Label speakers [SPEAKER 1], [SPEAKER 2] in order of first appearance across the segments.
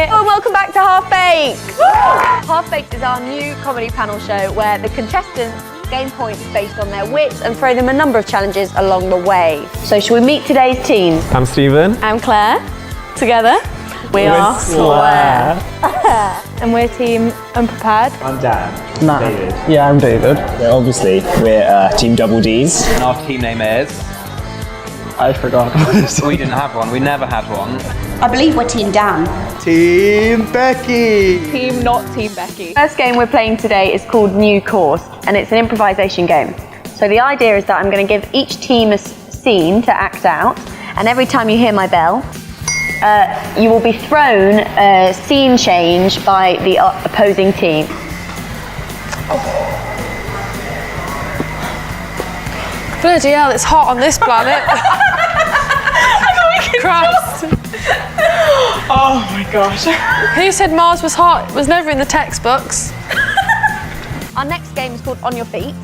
[SPEAKER 1] Hello and welcome back to Half Baked. Half Baked is our new comedy panel show where the contestants gain points based on their wits and throw them a number of challenges along the way. So shall we meet today's teams?
[SPEAKER 2] I'm Stephen.
[SPEAKER 3] I'm Claire. Together, we are
[SPEAKER 2] Square.
[SPEAKER 3] And we're team Unprepared.
[SPEAKER 4] I'm Dan.
[SPEAKER 5] Matt.
[SPEAKER 4] David.
[SPEAKER 5] Yeah, I'm David.
[SPEAKER 4] Well, obviously, we're Team Double D's.
[SPEAKER 6] And our team name is?
[SPEAKER 5] I forgot.
[SPEAKER 6] We didn't have one. We never had one.
[SPEAKER 7] I believe we're Team Dan.
[SPEAKER 4] Team Becky.
[SPEAKER 3] Team not Team Becky.
[SPEAKER 1] First game we're playing today is called New Course and it's an improvisation game. So the idea is that I'm going to give each team a scene to act out, and every time you hear my bell, you will be thrown a scene change by the opposing team.
[SPEAKER 3] Bloody hell, it's hot on this planet. Christ.
[SPEAKER 5] Oh my gosh.
[SPEAKER 3] Who said Mars was hot? It was never in the textbooks.
[SPEAKER 1] Our next game is called On Your Feet.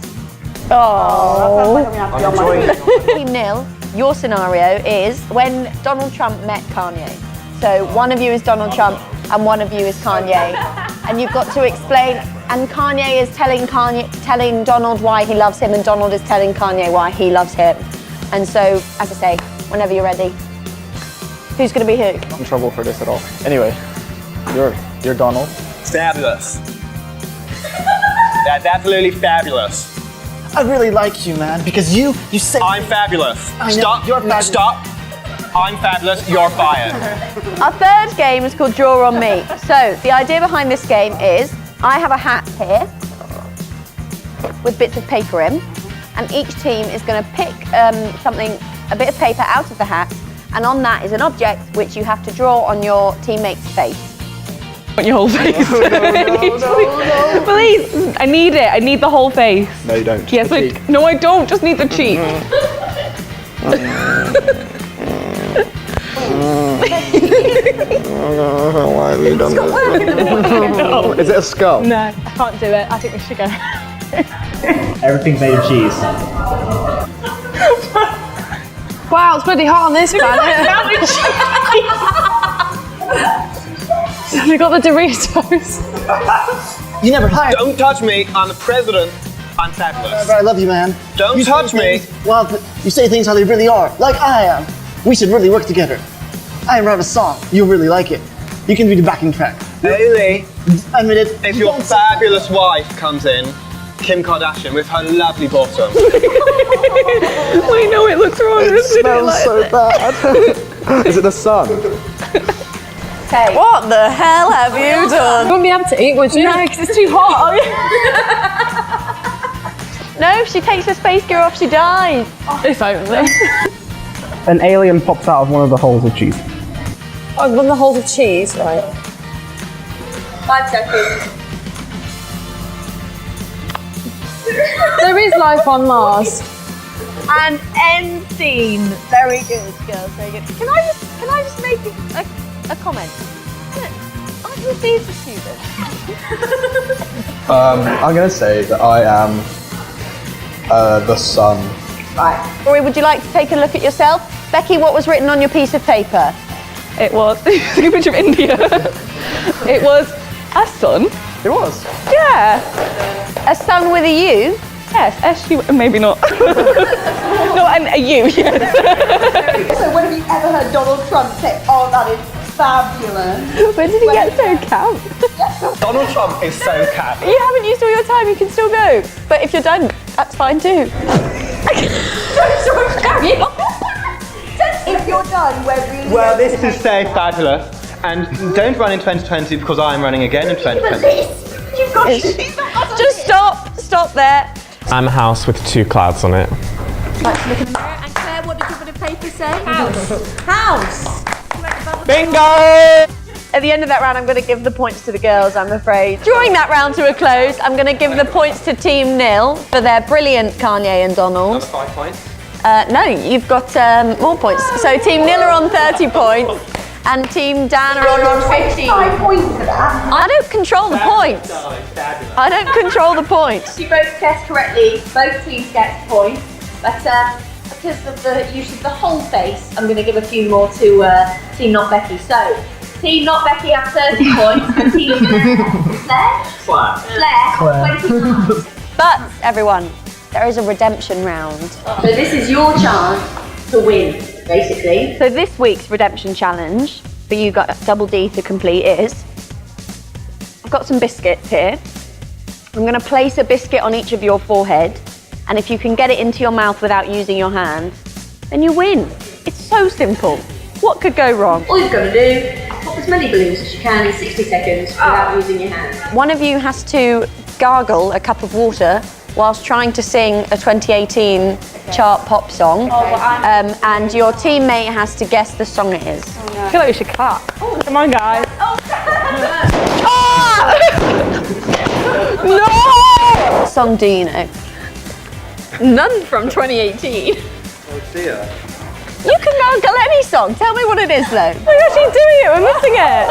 [SPEAKER 1] Team Nil, your scenario is when Donald Trump met Kanye. So one of you is Donald Trump and one of you is Kanye. And you've got to explain, and Kanye is telling Donald why he loves him, and Donald is telling Kanye why he loves him. And so, as I say, whenever you're ready, who's going to be who?
[SPEAKER 5] I'm in trouble for this at all. Anyway, you're Donald.
[SPEAKER 6] Fabulous. That's absolutely fabulous.
[SPEAKER 5] I really like you, man, because you say
[SPEAKER 6] I'm fabulous.
[SPEAKER 5] I know,
[SPEAKER 6] Stop.
[SPEAKER 5] you're fabulous.
[SPEAKER 6] Stop. I'm fabulous. You're fired.
[SPEAKER 1] Our third game is called Draw on Me. So the idea behind this game is I have a hat here with bits of paper in, and each team is going to pick a bit of paper out of the hat, and on that is an object which you have to draw on your teammate's face.
[SPEAKER 3] On your whole face. No. Please, I need it. I need the whole face.
[SPEAKER 5] No, you don't.
[SPEAKER 3] Yes, no, I don't. Just need the cheek.
[SPEAKER 5] Why have you done this? Is it a skull?
[SPEAKER 3] No, I can't do it. I think we should go.
[SPEAKER 4] Everything's made of cheese.
[SPEAKER 3] Wow, it's bloody hot on this planet. We got the Doritos.
[SPEAKER 5] You never hired.
[SPEAKER 6] Don't touch me. I'm the president. I'm fabulous.
[SPEAKER 5] I love you, man.
[SPEAKER 6] Don't
[SPEAKER 5] You
[SPEAKER 6] touch
[SPEAKER 5] say
[SPEAKER 6] me.
[SPEAKER 5] things- Well, you say things how they really are, like I am. We should really work together. I write a song. You'll really like it. You can be the backing track.
[SPEAKER 6] Haley,
[SPEAKER 5] Admit it.
[SPEAKER 6] if your fabulous wife comes in, Kim Kardashian, with her lovely bottom.
[SPEAKER 3] I know it looks wrong.
[SPEAKER 5] It smells so bad. Is it the sun?
[SPEAKER 1] Okay.
[SPEAKER 3] What the hell have you done? You wouldn't be able to eat, would you? No, because it's too hot.
[SPEAKER 1] No, if she takes her space gear off, she dies.
[SPEAKER 3] If only.
[SPEAKER 5] An alien pops out of one of the holes of cheese.
[SPEAKER 3] Oh, one of the holes of cheese, right?
[SPEAKER 1] 5 seconds.
[SPEAKER 3] There is life on Mars.
[SPEAKER 1] And end scene. Very good, girls. Very good. Can I just make a comment? Aren't you a theatre student?
[SPEAKER 5] I'm gonna say that I am the sun.
[SPEAKER 1] Right. Rory, would you like to take a look at yourself? Becky, what was written on your piece of paper?
[SPEAKER 3] It was a picture of India. It was a sun.
[SPEAKER 5] It was.
[SPEAKER 3] Yeah.
[SPEAKER 1] A sun with a U?
[SPEAKER 3] Yes, S-U, maybe not. No, and a U, yes.
[SPEAKER 7] So when have you ever heard Donald Trump say, "Oh, that is fabulous"?
[SPEAKER 3] Where did he get so camp?
[SPEAKER 6] Donald Trump is so cat.
[SPEAKER 1] You haven't used all your time, you can still go. But if you're done, that's fine too.
[SPEAKER 7] If you're done, we're really.
[SPEAKER 6] Well, this is so fabulous. And don't run in 2020 because I'm running again in 2020.
[SPEAKER 7] You've got
[SPEAKER 1] Just stop there.
[SPEAKER 2] I'm a house with 2 clouds on it.
[SPEAKER 7] Like to look in the mirror. And Claire, what did your bit of paper say? House.
[SPEAKER 6] Bingo!
[SPEAKER 1] At the end of that round, I'm going to give the points to the girls, I'm afraid. Drawing that round to a close, I'm going to give the points to Team Nil for their brilliant Kanye and Donald.
[SPEAKER 6] That's 5 points.
[SPEAKER 1] No, you've got more points. So Team Nil are on 30 points, and Team Dan are on 15.
[SPEAKER 7] 5 points for that.
[SPEAKER 1] I don't control the points. I don't control the points.
[SPEAKER 7] You both guessed correctly. Both teams get points. But because of the use of the whole face, I'm going to give a few more to Team Not Becky. So,
[SPEAKER 8] Team Not Becky have 30 points. And Team Claire 20 points.
[SPEAKER 1] But everyone, there is a redemption round.
[SPEAKER 8] So this is your chance to win, basically.
[SPEAKER 1] So this week's redemption challenge for you got Double D to complete is, I've got some biscuits here. I'm going to place a biscuit on each of your forehead, and if you can get it into your mouth without using your hand, then you win. It's so simple. What could go wrong?
[SPEAKER 8] All you've got to do, pop as many balloons as you can in 60 seconds without using your hands.
[SPEAKER 1] One of you has to gargle a cup of water whilst trying to sing a 2018 chart pop song, and your teammate has to guess the song it is.
[SPEAKER 3] I feel like we should clap. Come on, guys.
[SPEAKER 1] No! What song do you know?
[SPEAKER 3] None from 2018.
[SPEAKER 6] Oh dear.
[SPEAKER 1] You can gargle any song. Tell me what it is, though.
[SPEAKER 3] We're actually doing it. We're missing it.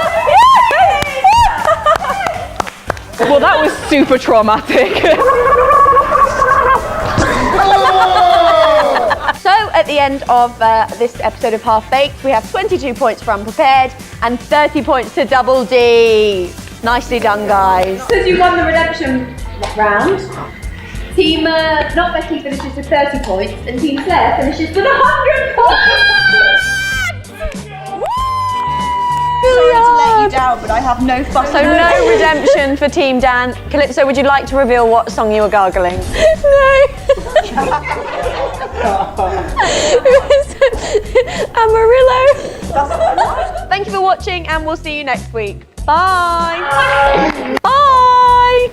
[SPEAKER 3] Well, that was super traumatic.
[SPEAKER 1] So, at the end of this episode of Half Baked, we have 22 points for Unprepared and 30 points to Double D. Nicely done, guys.
[SPEAKER 8] Because you won the redemption round, Team Not Becky finishes with 30 points and Team Claire finishes with 100 points!
[SPEAKER 7] Sorry to let you down, but I have no fucking
[SPEAKER 1] So no redemption for Team Dan. Calypso, would you like to reveal what song you were gargling?
[SPEAKER 3] No.
[SPEAKER 1] Amarillo. Thank you for watching, and we'll see you next week. Bye. Bye.